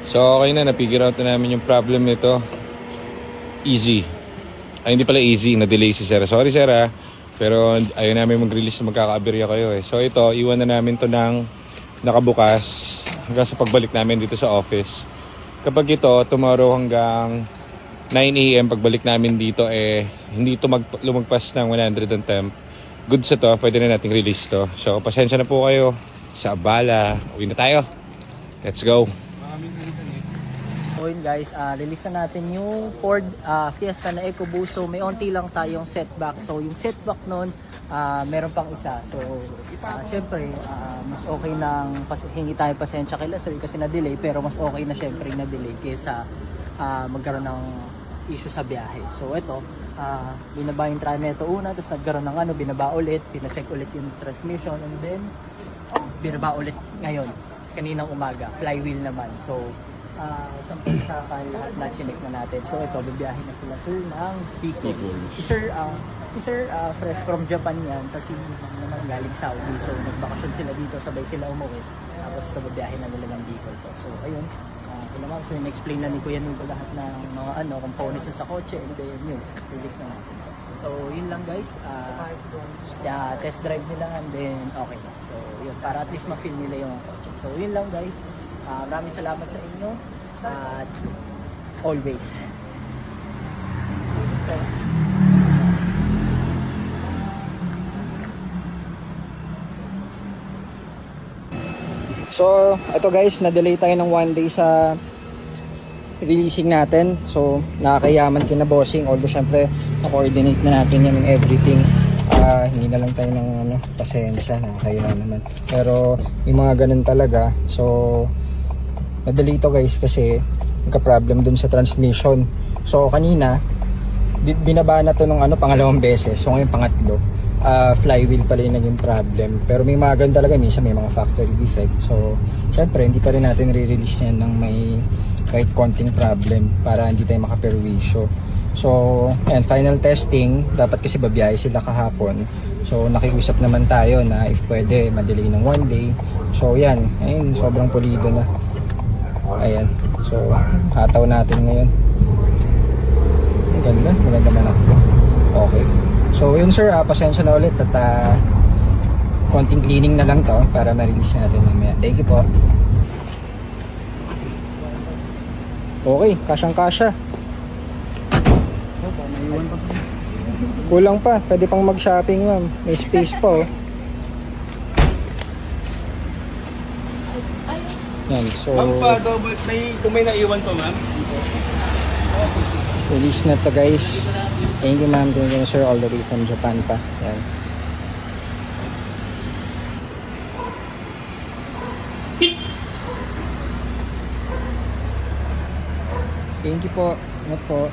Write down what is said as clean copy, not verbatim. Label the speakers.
Speaker 1: So okay na, na-figure out na namin yung problem nito. Easy. Ay hindi pala easy, na-delay si Sir. Sorry Sir ha. Pero ayaw namin mag-release na magkakaaberya kayo eh. So ito, iwan na namin to ng nakabukas hanggang sa pagbalik namin dito sa office. Kapag ito, tomorrow hanggang 9 AM pagbalik namin dito hindi ito lumagpas ng 100 ang temp. Good sa to, pwede na nating release to. So pasensya na po kayo sa abala. Uwi na tayo. Let's go.
Speaker 2: So yun guys, release na natin yung Ford Fiesta na EcoBoost. So may onti lang tayong setback. So yung setback nun, meron pang isa. So syempre, mas okay nang hingi tayo pasensya kay Sir kasi na-delay. Pero mas okay na syempre na-delay kaysa magkaroon ng issue sa biyahe. So ito, binaba yung try nito una, tapos nagkaroon ng binaba ulit, pina-check ulit yung transmission, and then binaba ulit ngayon, kaninang umaga, flywheel naman. So sampung sa lahat na chinek na natin. So ito, bibiyahin na sila sir ng Bicol. Si sir, fresh from Japan yan, kasi naman galing Saudi. So nagbakasyon sila dito, sabay sila umuwi. Tapos ito, bibiyahin na nila ng Bicol to. So ayun, naman, so in-explain na ni Kuya Nugo lahat ng mga components sa kotse, and then yun, release na natin. So yun lang guys, test drive nila and then okay na. So yun, para at least ma-feel nila yung kotse. So yun lang guys, maraming salamat sa inyo at always. So, ito guys, na-delay tayo ng 1 day sa releasing natin. So, nakakayaman kina bossing. Although, syempre, na-coordinate na natin yan and everything. Hindi na lang tayo ng pasensya. Nakakaya naman. Pero, yung mga ganun talaga. So, na-delay to guys kasi nagka-problem dun sa transmission. So, kanina, binaba na to nung pangalawang beses. So, ngayon pangatlo. Flywheel pala yung naging problem, pero may mga ganun talaga, minsan may mga factory defect. So syempre hindi pa rin natin re-release yan ng may kahit konting problem para hindi tayo makaperwisyo. So and final testing, dapat kasi babiyahe sila kahapon. So nakiusap naman tayo na if pwede madelay ng 1 day. So yan, ayun, sobrang pulido na. Ayan, so hataw natin ngayon. Maganda man ako. Okay. So yun sir, pasensya na ulit at konting cleaning na lang to para ma-release natin mamaya. Thank you po. Okay, kasyang-kasya. Kulang pa, pwede pang mag-shopping ma'am. May space pa oh. Yan, so
Speaker 3: Ma'am, kung may naiwan pa ma'am.
Speaker 2: release na to guys. Thank you ma'am, thank you sir, all the way from Japan pa. Yan. Thank you po. Ingat po.